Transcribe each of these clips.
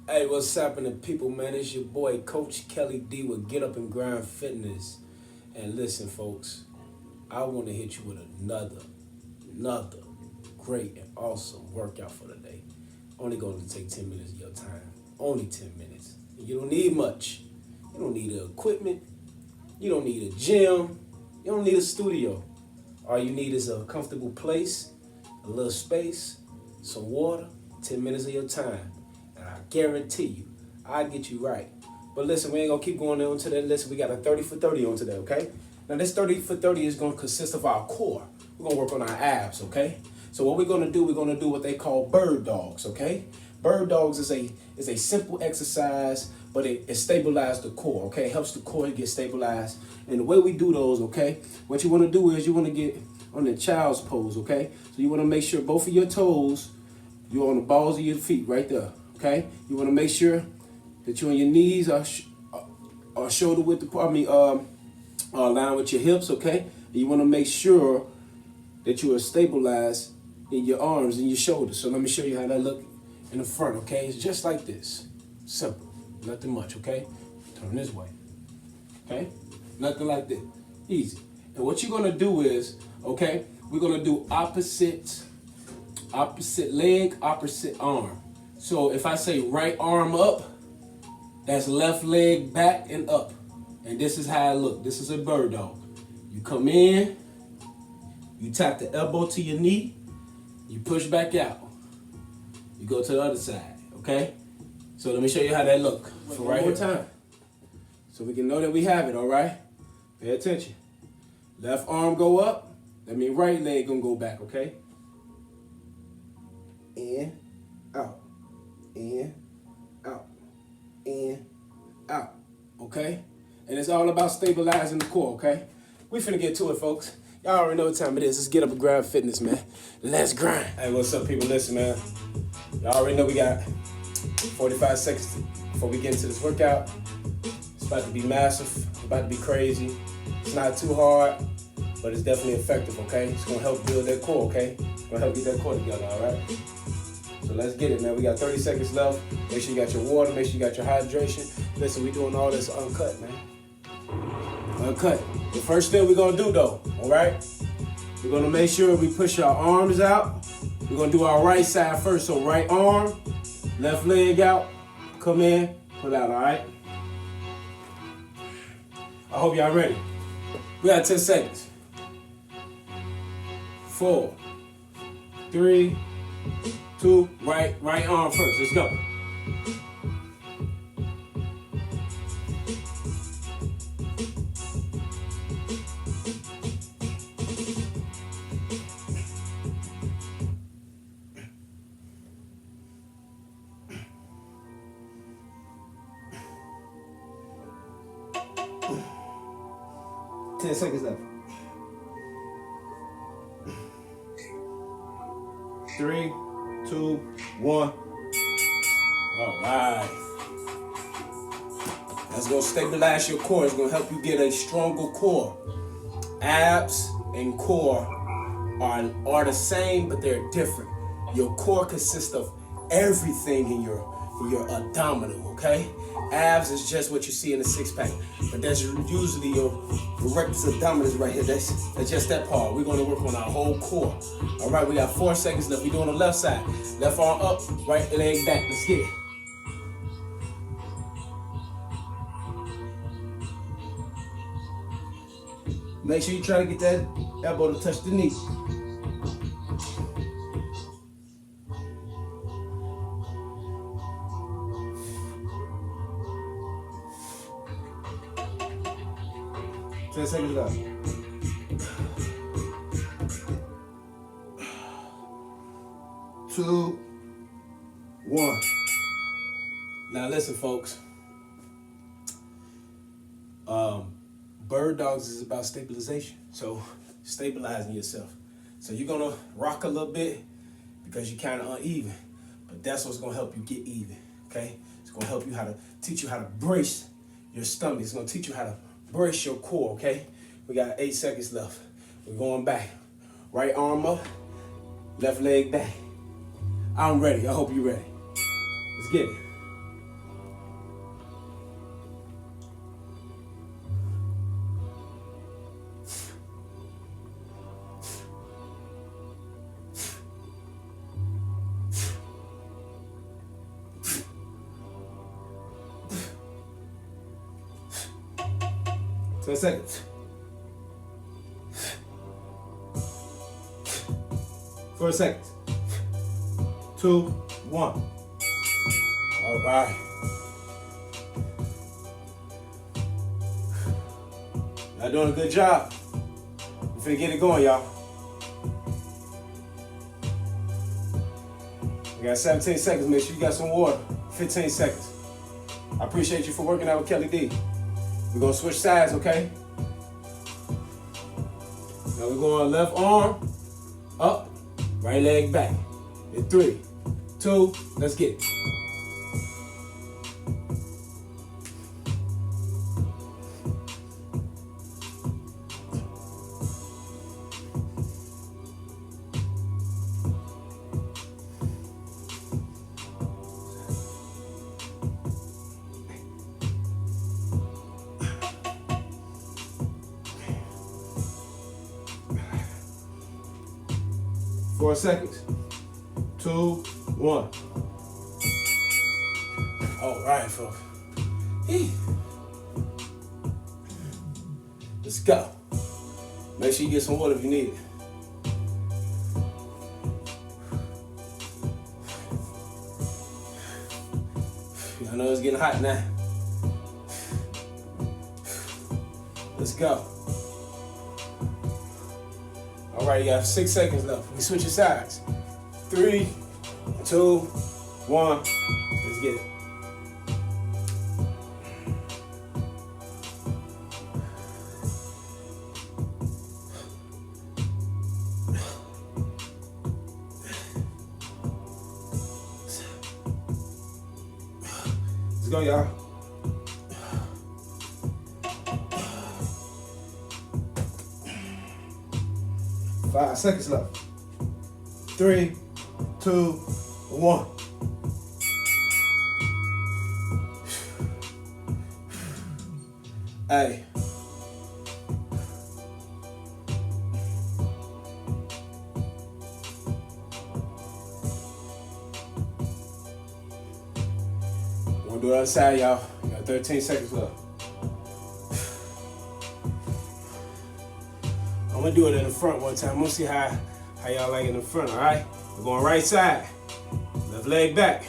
Hey, what's happening, people, man? It's your boy, Coach Kelly D with Get Up and Grind Fitness. And listen, folks, I want to hit you with another great and awesome workout for the day. Only going to take 10 minutes of your time. Only 10 minutes. You don't need much. You don't need the equipment. You don't need a gym. You don't need a studio. All you need is a comfortable place, a little space, some water, 10 minutes of your time. And I guarantee you, I'll get you right. But listen, we ain't gonna keep going on to that. Listen, we got a 30 for 30 on today, okay? Now this 30 for 30 is gonna consist of our core. We're gonna work on our abs, okay? So what we're gonna do what they call bird dogs, okay? Bird dogs is a simple exercise, but it stabilizes the core, okay? It helps the core get stabilized. And the way we do those, okay? What you wanna do is you wanna get on the child's pose, okay? So you wanna make sure both of your toes, you're on the balls of your feet right there, okay? You wanna make sure that you're on your knees or shoulder width, line with your hips, okay? And you wanna make sure that you are stabilized in your arms and your shoulders. So let me show you how that look in the front, okay? It's just like this. Simple, nothing much, okay? Turn this way, okay? Nothing like that, easy. And what you're gonna do is, okay, we're gonna do opposite leg, opposite arm. So if I say right arm up, that's left leg back and up. And this is how I look. This is a bird dog. You come in, you tap the elbow to your knee, you push back out. You go to the other side, okay? So let me show you how that look. For right more time. So we can know that we have it, all right? Pay attention. Left arm go up, that means right leg gonna go back, okay? In, out, in, out, in, out, okay? And it's all about stabilizing the core, okay? We finna get to it, folks. Y'all already know what time it is. Let's get up and grind fitness, man. Let's grind. Hey, what's up, people? Listen, man. Y'all already know we got 45 seconds before we get into this workout. It's about to be massive. It's about to be crazy. It's not too hard, but it's definitely effective, okay? It's gonna help build that core, okay? It's gonna help get that core together, all right? So let's get it, man. We got 30 seconds left. Make sure you got your water. Make sure you got your hydration. Listen, we doing all this uncut, man. Uncut. The first thing we're gonna do, though, all right? We're gonna make sure we push our arms out. We're gonna do our right side first. So right arm, left leg out, come in, pull out, all right? I hope y'all ready. We got 10 seconds. 4, 3, 2, right arm first. Let's go. Ten seconds left. 3, 2, 1. All right. That's gonna stabilize your core. It's gonna help you get a stronger core. Abs and core are the same, but they're different. Your core consists of everything in your abdominal, okay? Abs is just what you see in the six pack, but that's usually your rectus abdominis right here. That's just that part. We're gonna work on our whole core. All right, we got 4 seconds left. We're doing the left side. Left arm up, right leg back. Let's get it. Make sure you try to get that elbow to touch the knee. Ten seconds left. 2, 1. Now listen, folks. Bird dogs is about stabilization. So stabilizing yourself. So you're gonna rock a little bit because you're kind of uneven, but that's what's gonna help you get even. Okay? It's gonna help you teach you how to brace your stomach. It's gonna teach you how to brace your core. Okay? We got 8 seconds left. We're going back. Right arm up, left leg back. I'm ready. I hope you're ready. Let's get it. 10 seconds. 4 seconds. 2, 1. All right. Y'all doing a good job. We're finna get it going, y'all. We got 17 seconds. Make sure you got some water. 15 seconds. I appreciate you for working out with Kelly D. We're gonna switch sides, okay? Now we're going left arm up, right leg back. In 3, 2, let's get it. Four seconds. 2, 1. All right, folks. Let's go. Make sure you get some water if you need it. I know it's getting hot now. Let's go. All right, you got 6 seconds left. We switch your sides. 3, 2, 1. Let's get it. Let's go, y'all. Five seconds left. 3, 2, 1. Hey. We're gonna do the other side, y'all. You got 13 seconds left. I'm gonna do it in the front one time. I'm gonna see how y'all like it in the front, all right? We're going right side. Left leg back.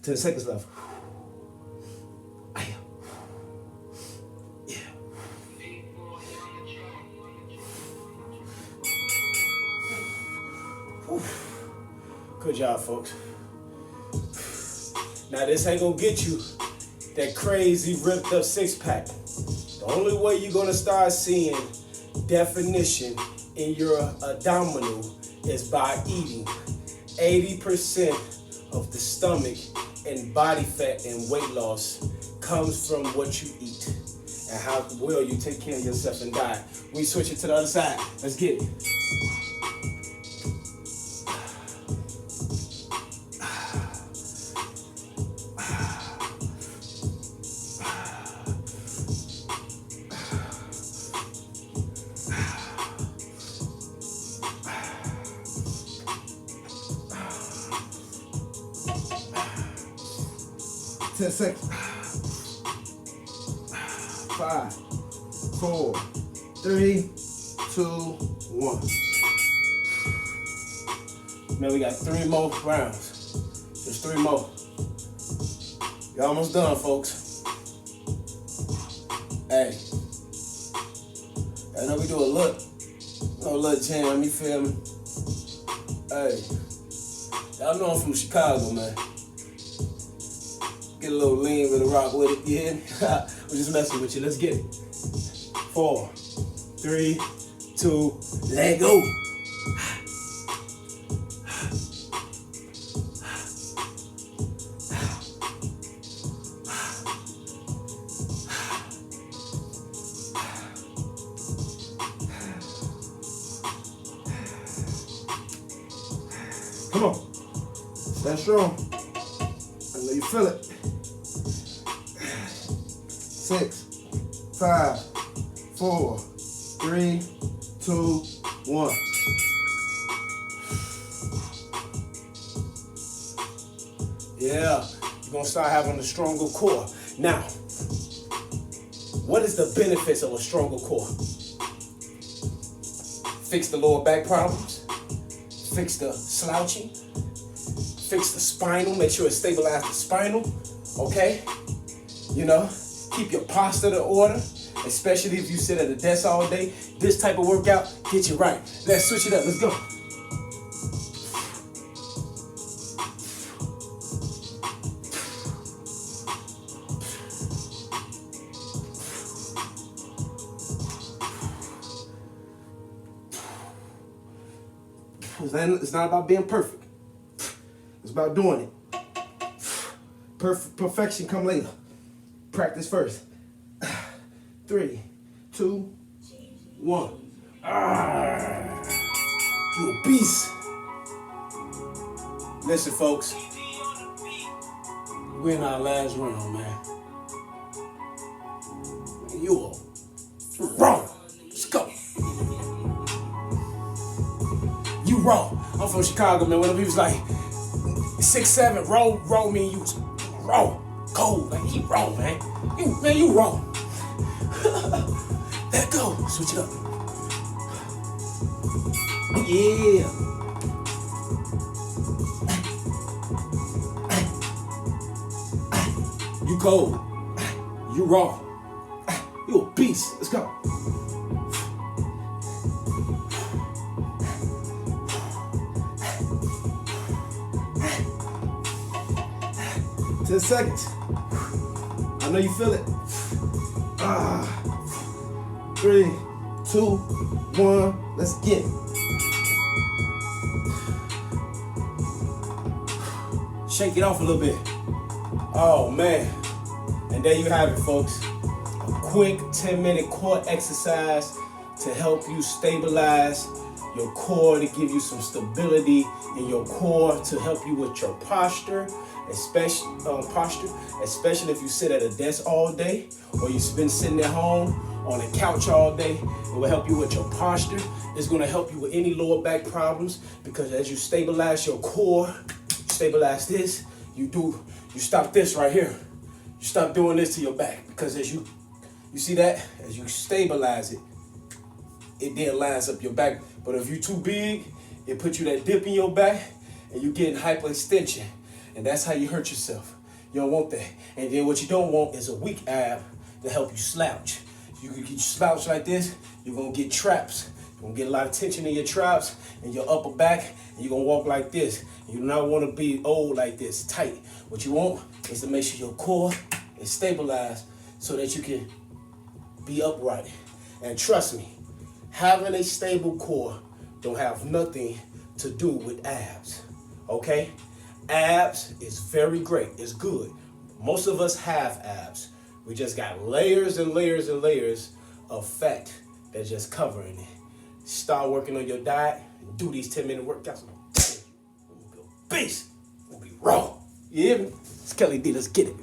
Ten seconds left. Good job, folks. Now this ain't gonna get you that crazy ripped up six pack. The only way you're gonna start seeing definition in your abdominal is by eating. 80% of the stomach and body fat and weight loss comes from what you eat and how well you take care of yourself and diet. We switch it to the other side. Let's get it. Ten seconds. 5, 4, 3, 2, 1. Man, we got 3 more rounds. Just 3 more. You're almost done, folks. Hey. I know we do a little jam, you feel me? Hey. Y'all know I'm from Chicago, man. Get a little lean with a rock with it, you hear me? We're just messing with you. Let's get it. 4, 3, 2, let go. Come on. Stand strong. feel it. 6, 5, 4, 3, 2, 1. Yeah, you're gonna start having a stronger core. Now, what is the benefits of a stronger core? Fix the lower back problems, fix the slouching, fix the spinal, make sure it stabilizes the spinal, okay? You know, keep your posture in order, especially if you sit at a desk all day. This type of workout, get you right. Let's switch it up, let's go. It's not about being perfect. It's about doing it. Perfection come later. Practice first. 3, 2, 1. You a beast. Listen, folks. We're in our last round, man. You raw. Let's go. You raw. I'm from Chicago, man. When he was like 6'7", raw mean you was raw, cold. Like he raw, man. You raw. Let go. Switch it up. Yeah. You cold. You raw. You a beast. Let's go. 10 seconds. I know you feel it. 3, 2, 1. Let's get it. Shake it off a little bit. Oh, man. And there you have it, folks. A quick 10-minute core exercise to help you stabilize your core, to give you some stability in your core, to help you with your posture, especially if you sit at a desk all day or you've been sitting at home on a couch all day. It will help you with your posture. It's going to help you with any lower back problems, because as you stabilize your core, stabilize this, you stop this right here. You stop doing this to your back, because as you see that, as you stabilize it, it then lines up your back. But if you're too big, it puts you that dip in your back and you get hyperextension. And that's how you hurt yourself. You don't want that. And then what you don't want is a weak ab to help you slouch. You can get slouch like this, you're gonna get traps. You're gonna get a lot of tension in your traps and your upper back, and you're gonna walk like this. You do not wanna be old like this, tight. What you want is to make sure your core is stabilized so that you can be upright. And trust me, having a stable core don't have nothing to do with abs, okay? Abs is very great, it's good. Most of us have abs. We just got layers and layers and layers of fat that's just covering it. Start working on your diet and do these 10-minute workouts. We'll be a beast. We'll be raw. You hear me? It's Kelly D, let's get it.